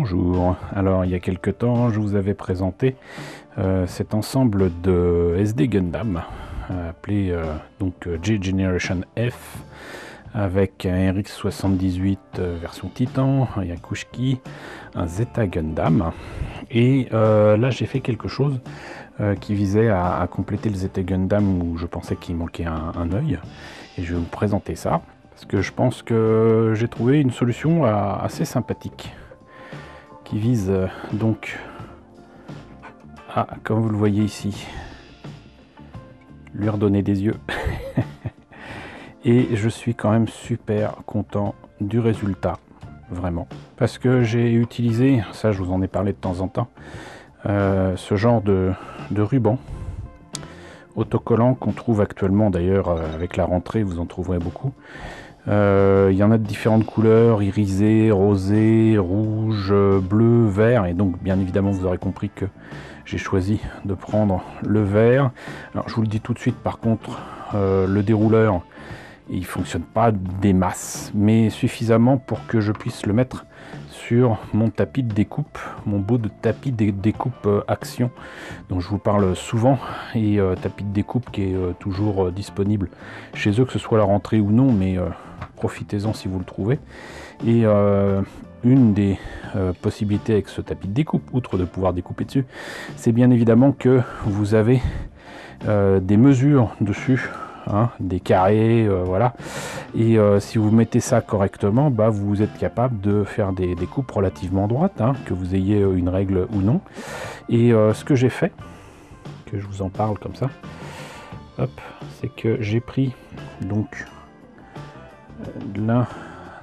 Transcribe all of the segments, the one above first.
Bonjour, alors il y a quelque temps je vous avais présenté cet ensemble de SD Gundam appelé donc J-Generation F avec un RX-78 version Titan, un Yakushki, un Zeta Gundam et là j'ai fait quelque chose qui visait à compléter le Zeta Gundam où je pensais qu'il manquait un œil et je vais vous présenter ça parce que je pense que j'ai trouvé une solution assez sympathique qui vise donc à, comme vous le voyez ici, lui redonner des yeux. Et je suis quand même super content du résultat, vraiment. Parce que j'ai utilisé, ça je vous en ai parlé de temps en temps, ce genre de ruban autocollant qu'on trouve actuellement d'ailleurs avec la rentrée, vous en trouverez beaucoup. Il y en a de différentes couleurs, irisé, rosé, rouge, bleu, vert, et donc bien évidemment vous aurez compris que j'ai choisi de prendre le vert. Alors je vous le dis tout de suite, par contre le dérouleur il fonctionne pas des masses, mais suffisamment pour que je puisse le mettre sur mon tapis de découpe, mon beau tapis de découpe Action dont je vous parle souvent, et tapis de découpe qui est toujours disponible chez eux, que ce soit à la rentrée ou non, mais profitez-en si vous le trouvez. Et une des possibilités avec ce tapis de découpe, outre de pouvoir découper dessus, c'est bien évidemment que vous avez des mesures dessus, hein, des carrés, voilà, et si vous mettez ça correctement, bah, vous êtes capable de faire des coupes relativement droites, hein, que vous ayez une règle ou non. Et ce que j'ai fait, que je vous en parle comme ça, hop, c'est que j'ai pris donc l'un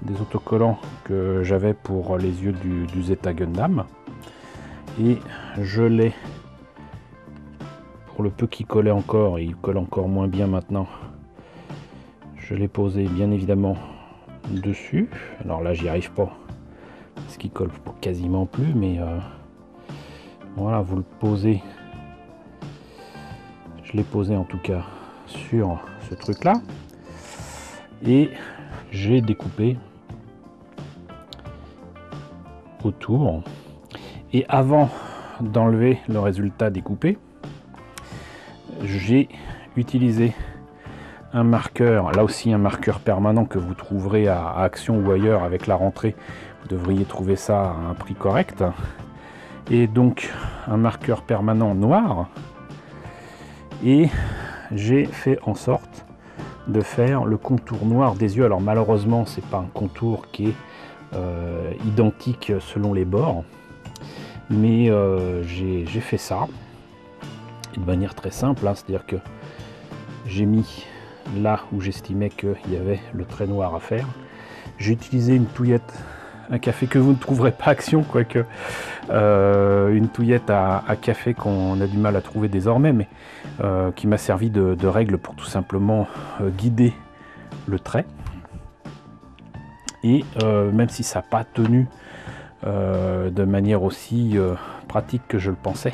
des autocollants que j'avais pour les yeux du Zeta Gundam, et je l'ai, pour le peu qu'il collait encore, et il colle encore moins bien maintenant, je l'ai posé bien évidemment dessus. Alors là j'y arrive pas parce qu'il colle quasiment plus, mais voilà, vous le posez, je l'ai posé en tout cas sur ce truc là, et j'ai découpé autour. Et avant d'enlever le résultat découpé, j'ai utilisé un marqueur, là aussi un marqueur permanent que vous trouverez à Action ou ailleurs avec la rentrée. Vous devriez trouver ça à un prix correct, et donc un marqueur permanent noir, et j'ai fait en sorte de faire le contour noir des yeux. Alors malheureusement c'est pas un contour qui est identique selon les bords, mais j'ai fait ça de manière très simple, hein, c'est-à-dire que j'ai mis là où j'estimais qu'il y avait le trait noir à faire. J'ai utilisé une touillette à café que vous ne trouverez pas Action, quoique une touillette à café qu'on a du mal à trouver désormais, mais qui m'a servi de règle pour tout simplement guider le trait. Et même si ça n'a pas tenu de manière aussi pratique que je le pensais,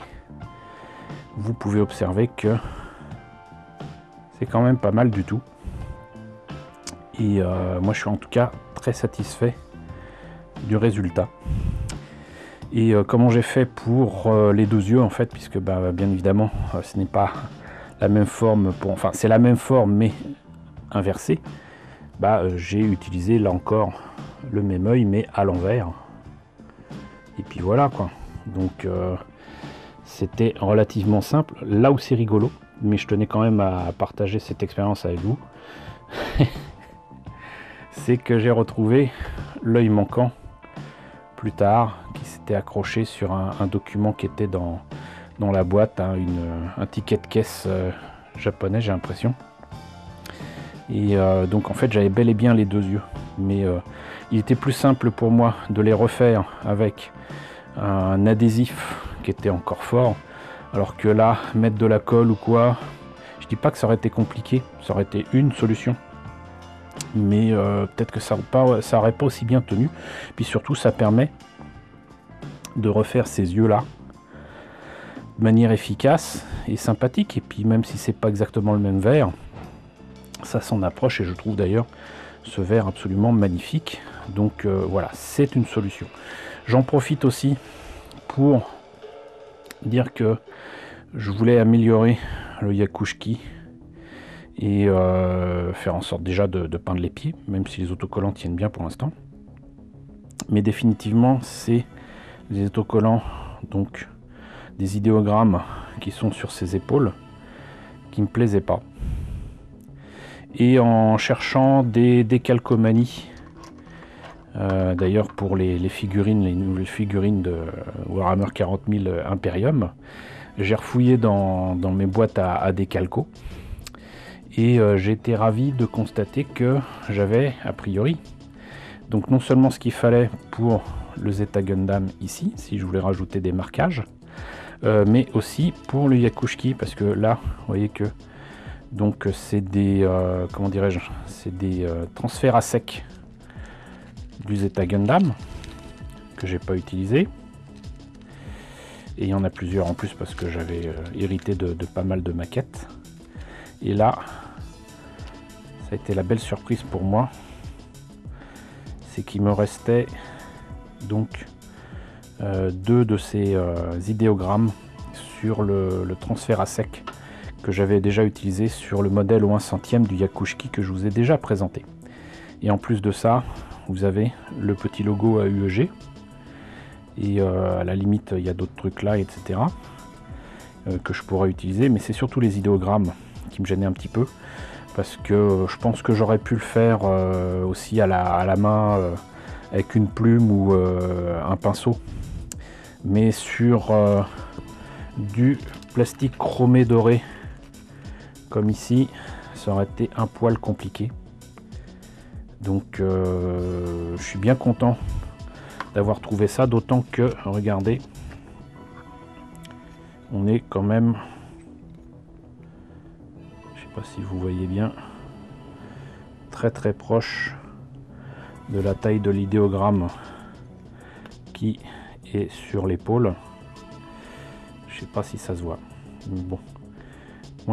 vous pouvez observer que c'est quand même pas mal du tout. Et moi je suis en tout cas très satisfait du résultat. Et comment j'ai fait pour les deux yeux en fait, puisque bah, bien évidemment ce n'est pas la même forme, enfin c'est la même forme mais inversée, bah, j'ai utilisé là encore le même œil mais à l'envers, et puis voilà quoi. Donc c'était relativement simple. Là où c'est rigolo, mais je tenais quand même à partager cette expérience avec vous, c'est que j'ai retrouvé l'œil manquant plus tard, qui s'était accroché sur un document qui était dans la boîte, hein, un ticket de caisse japonais, j'ai l'impression. Et donc en fait j'avais bel et bien les deux yeux, mais il était plus simple pour moi de les refaire avec un adhésif qui était encore fort, alors que là mettre de la colle ou quoi, je dis pas que ça aurait été compliqué, ça aurait été une solution, mais peut-être que ça aurait pas aussi bien tenu. Puis surtout ça permet de refaire ces yeux là de manière efficace et sympathique, et puis même si c'est pas exactement le même vert, ça s'en approche, et je trouve d'ailleurs ce vert absolument magnifique. Donc voilà, c'est une solution. J'en profite aussi pour dire que je voulais améliorer le Yakushki et faire en sorte déjà de peindre les pieds, même si les autocollants tiennent bien pour l'instant. Mais définitivement, c'est des autocollants, donc des idéogrammes qui sont sur ses épaules, qui me plaisaient pas. Et en cherchant des calcomanies, d'ailleurs pour les figurines, les nouvelles figurines de Warhammer 40 000 Imperium, j'ai refouillé dans mes boîtes à décalco et j'ai été ravi de constater que j'avais a priori donc non seulement ce qu'il fallait pour le Zeta Gundam ici, si je voulais rajouter des marquages, mais aussi pour le Yakushki, parce que là vous voyez que donc c'est des comment dirais-je, c'est des transferts à sec du Zeta Gundam que j'ai pas utilisé, et il y en a plusieurs en plus parce que j'avais hérité de pas mal de maquettes. Et là ça a été la belle surprise pour moi, c'est qu'il me restait donc deux de ces idéogrammes sur le transfert à sec que j'avais déjà utilisé sur le modèle au 1 centième du Yakushki que je vous ai déjà présenté. Et en plus de ça, vous avez le petit logo AUEG, et à la limite il y a d'autres trucs là, etc. Que je pourrais utiliser, mais c'est surtout les idéogrammes qui me gênaient un petit peu, parce que je pense que j'aurais pu le faire aussi à la main avec une plume ou un pinceau, mais sur du plastique chromé doré comme ici, ça aurait été un poil compliqué. Donc je suis bien content d'avoir trouvé ça, d'autant que regardez, on est quand même, je sais pas si vous voyez bien, très très proche de la taille de l'idéogramme qui est sur l'épaule. Je sais pas si ça se voit, mais bon,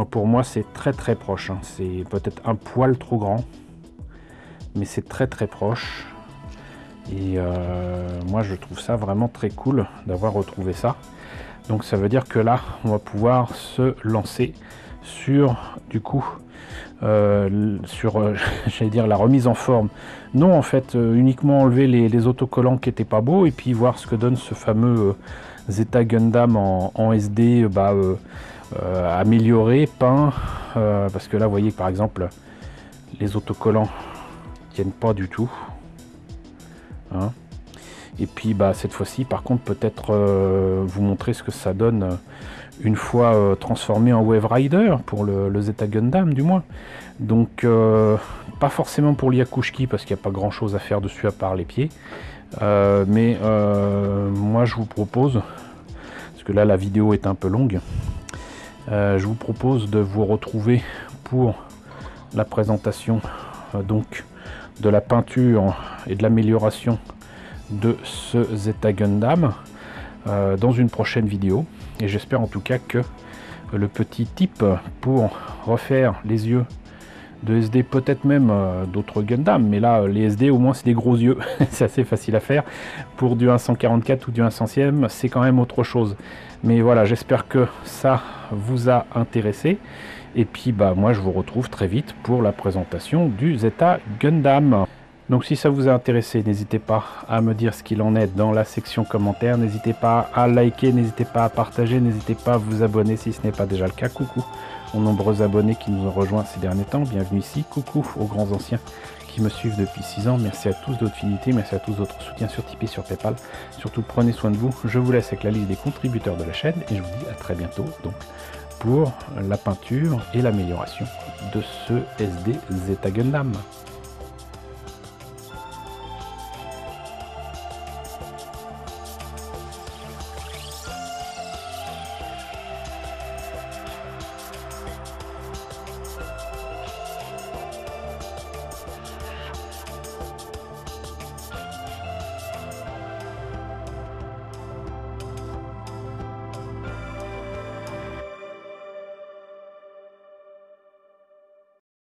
pour moi c'est très très proche, hein. C'est peut-être un poil trop grand, mais c'est très très proche. Et moi je trouve ça vraiment très cool d'avoir retrouvé ça. Donc ça veut dire que là on va pouvoir se lancer sur du coup sur j'allais dire la remise en forme. Non, en fait uniquement enlever les autocollants qui étaient pas beaux, et puis voir ce que donne ce fameux Zeta Gundam en SD amélioré, peint, parce que là vous voyez que par exemple les autocollants tiennent pas du tout, hein. Et puis cette fois-ci par contre peut-être vous montrer ce que ça donne une fois transformé en Wave Rider pour le Zeta Gundam du moins. Donc pas forcément pour le Yakushki parce qu'il n'y a pas grand chose à faire dessus à part les pieds, mais moi je vous propose, parce que là la vidéo est un peu longue, je vous propose de vous retrouver pour la présentation donc de la peinture et de l'amélioration de ce Zeta Gundam dans une prochaine vidéo. Et j'espère en tout cas que le petit tip pour refaire les yeux de SD, peut-être même d'autres Gundam, mais là les SD au moins c'est des gros yeux, c'est assez facile à faire. Pour du 144 ou du 1 centième c'est quand même autre chose. Mais voilà, j'espère que ça vous a intéressé. Et puis moi je vous retrouve très vite pour la présentation du Zeta Gundam. Donc si ça vous a intéressé, n'hésitez pas à me dire ce qu'il en est dans la section commentaires, n'hésitez pas à liker, n'hésitez pas à partager, n'hésitez pas à vous abonner si ce n'est pas déjà le cas. Coucou aux nombreux abonnés qui nous ont rejoints ces derniers temps, bienvenue ici. Coucou aux grands anciens qui me suivent depuis 6 ans, merci à tous de votre fidélité, merci à tous de votre soutien sur Tipeee, sur Paypal. Surtout prenez soin de vous, je vous laisse avec la liste des contributeurs de la chaîne et je vous dis à très bientôt donc pour la peinture et l'amélioration de ce SD Zeta Gundam.